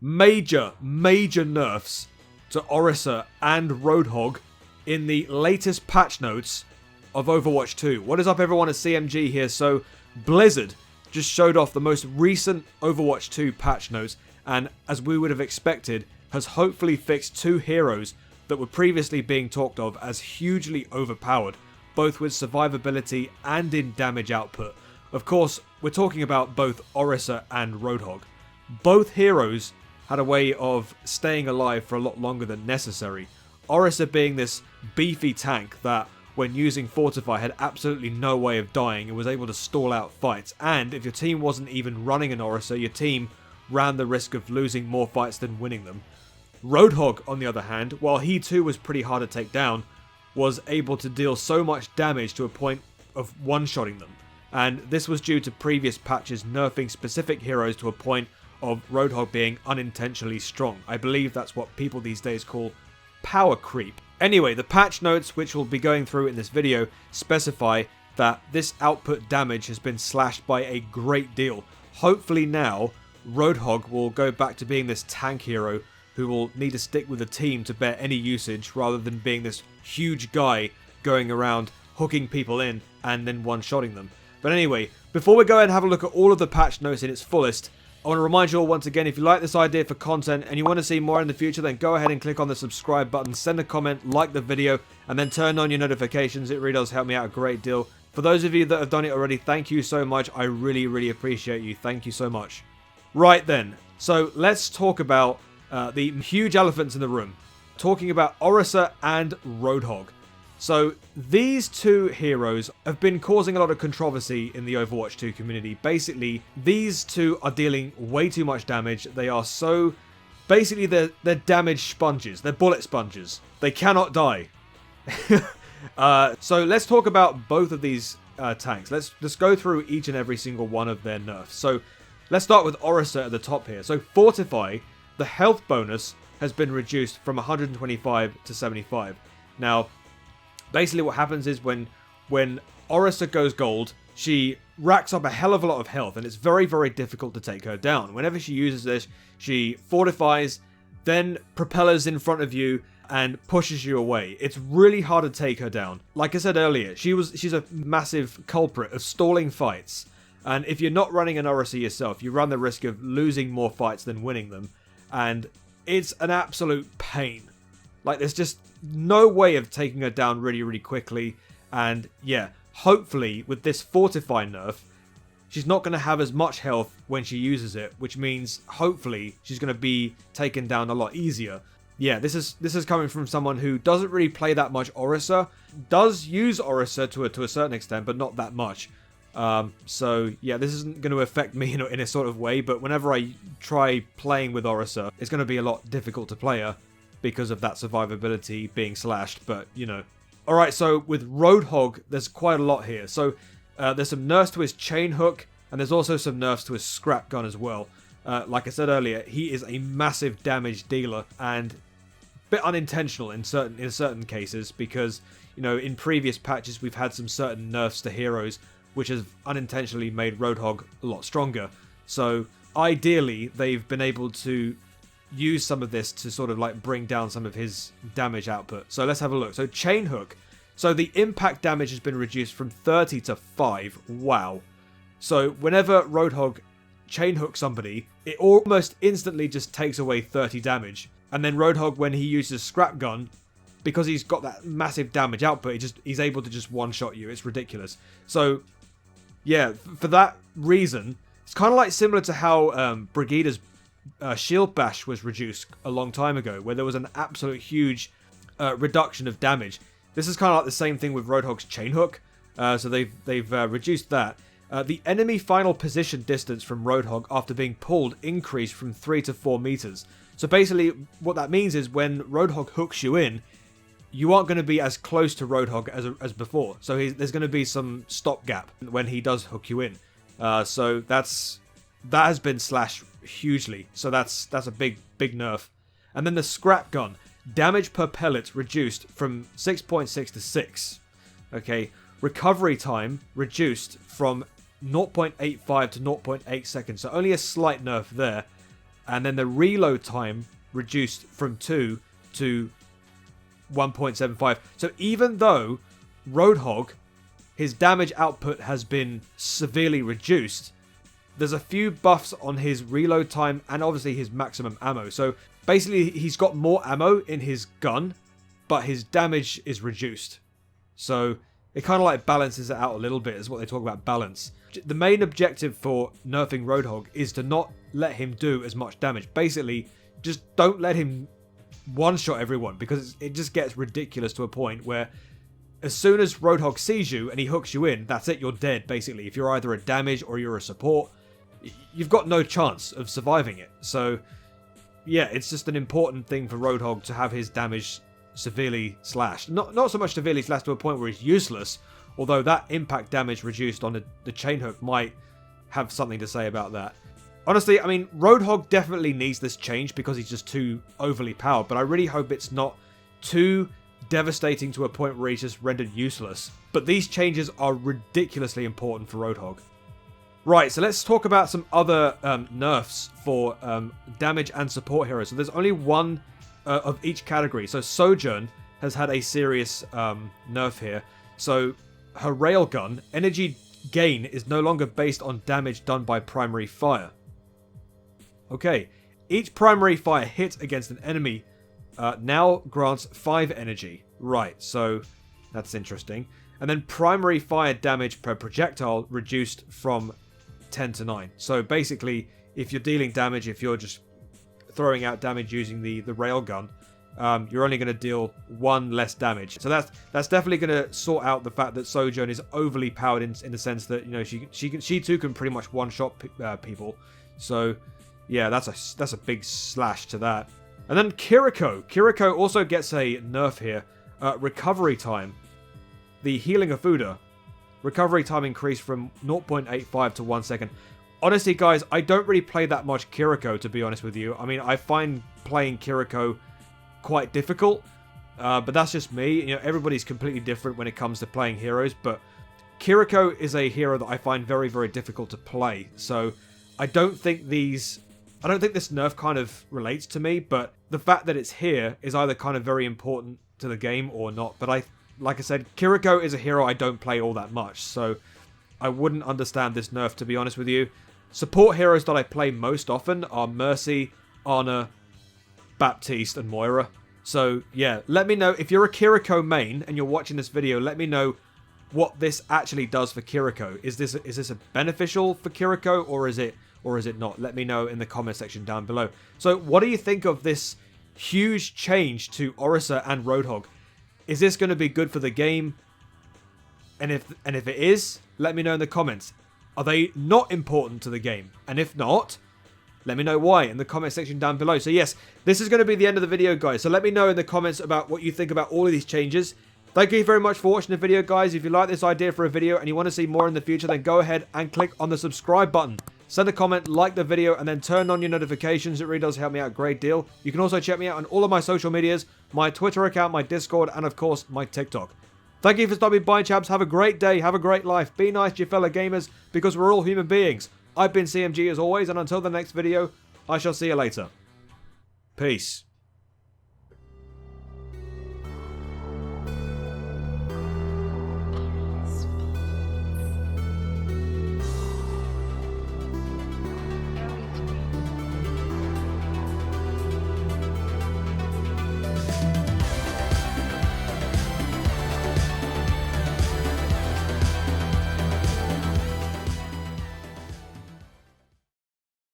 major nerfs to Orisa and Roadhog in the latest patch notes of Overwatch 2. What is up, everyone? It's CMG here. So Blizzard just showed off the most recent Overwatch 2 patch notes, and as we would have expected, has hopefully fixed two heroes that were previously being talked of as hugely overpowered, both with survivability and in damage output. Of course, we're talking about both Orisa and Roadhog. Both heroes had a way of staying alive for a lot longer than necessary. Orisa being this beefy tank that, when using Fortify, had absolutely no way of dying and was able to stall out fights. And if your team wasn't even running an Orisa, your team ran the risk of losing more fights than winning them. Roadhog, on the other hand, while he too was pretty hard to take down, was able to deal so much damage to a point of one-shotting them. And this was due to previous patches nerfing specific heroes to a point of Roadhog being unintentionally strong. I believe that's what people these days call power creep. Anyway, the patch notes, which we'll be going through in this video, specify that this output damage has been slashed by a great deal. Hopefully now, Roadhog will go back to being this tank hero who will need to stick with the team to bear any usage, rather than being this huge guy going around hooking people in and then one-shotting them. But anyway, before we go and have a look at all of the patch notes in its fullest, I want to remind you all once again, if you like this idea for content and you want to see more in the future, then go ahead and click on the subscribe button, send a comment, like the video, and then turn on your notifications. It really does help me out a great deal. For those of you that have done it already, thank you so much. I really appreciate you. Thank you so much. Right then, so let's talk about the huge elephants in the room. Talking about Orisa and Roadhog. So these two heroes have been causing a lot of controversy in the Overwatch 2 community. Basically, these two are dealing way too much damage. They are so... Basically, they're damage sponges. They're bullet sponges. They cannot die. So let's talk about both of these tanks. Let's just go through each and every single one of their nerfs. So let's start with Orisa at the top here. So Fortify, the health bonus has been reduced from 125 to 75. Now, basically what happens is when Orisa goes gold, she racks up a hell of a lot of health, and it's very difficult to take her down. Whenever she uses this, she fortifies, then propellers in front of you and pushes you away. It's really hard to take her down. Like I said earlier, she's a massive culprit of stalling fights. And if you're not running an Orisa yourself, you run the risk of losing more fights than winning them. And it's an absolute pain. Like, there's just no way of taking her down really quickly. And yeah, hopefully with this Fortify nerf, she's not going to have as much health when she uses it, which means hopefully she's going to be taken down a lot easier. Yeah, this is coming from someone who doesn't really play that much Orisa, does use Orisa to a certain extent, but not that much. So yeah, this isn't going to affect me in a sort of way, but whenever I try playing with Orisa, it's going to be a lot difficult to play her because of that survivability being slashed, but you know. Alright, so with Roadhog, there's quite a lot here. So there's some nerfs to his chain hook, and there's also some nerfs to his scrap gun as well. Like I said earlier, he is a massive damage dealer, and a bit unintentional in certain cases, because, you know, in previous patches we've had some certain nerfs to heroes which has unintentionally made Roadhog a lot stronger. So ideally, they've been able to use some of this to sort of like bring down some of his damage output. So let's have a look. So chain hook. So the impact damage has been reduced from 30 to 5. Wow. So whenever Roadhog chain hooks somebody, it almost instantly just takes away 30 damage. And then Roadhog, when he uses scrap gun, because he's got that massive damage output, he's able to just one-shot you. It's ridiculous. So yeah, for that reason, it's kind of like similar to how Brigida's shield bash was reduced a long time ago, where there was an absolute huge reduction of damage. This is kind of like the same thing with Roadhog's chain hook. So they've reduced that. The enemy final position distance from Roadhog after being pulled increased from 3 to 4 meters. So basically, what that means is when Roadhog hooks you in, you aren't going to be as close to Roadhog as before. So there's going to be some stopgap when he does hook you in. So that has been slashed hugely. So that's a big nerf. And then the scrap gun. Damage per pellet reduced from 6.6 to 6. Okay. Recovery time reduced from 0.85 to 0.8 seconds. So only a slight nerf there. And then the reload time reduced from 2 to 1.75. So even though Roadhog, his damage output has been severely reduced, there's a few buffs on his reload time and obviously his maximum ammo. So basically he's got more ammo in his gun, but his damage is reduced. So it kind of like balances it out a little bit, is what they talk about, balance. The main objective for nerfing Roadhog is to not let him do as much damage. Basically, just don't let him one-shot everyone, because it just gets ridiculous to a point where as soon as Roadhog sees you and he hooks you in, that's it, you're dead, basically. If you're either a damage or you're a support, you've got no chance of surviving it. So, yeah, it's just an important thing for Roadhog to have his damage severely slashed. Not so much severely slashed to a point where he's useless, although that impact damage reduced on the chain hook might have something to say about that. Honestly, I mean, Roadhog definitely needs this change because he's just too overly powered, but I really hope it's not too devastating to a point where he's just rendered useless. But these changes are ridiculously important for Roadhog. Right, so let's talk about some other nerfs for damage and support heroes. So there's only one of each category. So Sojourn has had a serious nerf here. So her railgun energy gain is no longer based on damage done by primary fire. Okay, each primary fire hit against an enemy now grants 5 energy. Right, so that's interesting. And then primary fire damage per projectile reduced from 10 to 9. So basically, if you're dealing damage, if you're just throwing out damage using the railgun, you're only going to deal 1 less damage. So that's definitely going to sort out the fact that Sojourn is overly powered in the sense that, you know, she too can pretty much one-shot people. So yeah, that's a big slash to that. And then Kiriko. Kiriko also gets a nerf here. Recovery time. The healing ofuda. Recovery time increased from 0.85 to 1 second. Honestly, guys, I don't really play that much Kiriko, to be honest with you. I mean, I find playing Kiriko quite difficult, but that's just me. You know, everybody's completely different when it comes to playing heroes, but Kiriko is a hero that I find very, very difficult to play. So I don't think this nerf kind of relates to me, but the fact that it's here is either kind of very important to the game or not. But like I said, Kiriko is a hero I don't play all that much, so I wouldn't understand this nerf, to be honest with you. Support heroes that I play most often are Mercy, Ana, Baptiste, and Moira. So yeah, let me know if you're a Kiriko main and you're watching this video. Let me know what this actually does for Kiriko. Is this a beneficial for Kiriko, or is it not? Let me know in the comment section down below. So what do you think of this huge change to Orisa and Roadhog? Is this going to be good for the game? And if it is, let me know in the comments. Are they not important to the game? And if not, let me know why in the comment section down below. So yes, this is going to be the end of the video, guys. So let me know in the comments about what you think about all of these changes. Thank you very much for watching the video, guys. If you like this idea for a video and you want to see more in the future, then go ahead and click on the subscribe button. Send a comment, like the video, and then turn on your notifications. It really does help me out a great deal. You can also check me out on all of my social medias, my Twitter account, my Discord, and of course, my TikTok. Thank you for stopping by, chaps. Have a great day. Have a great life. Be nice to your fellow gamers, because we're all human beings. I've been CMG as always, and until the next video, I shall see you later. Peace.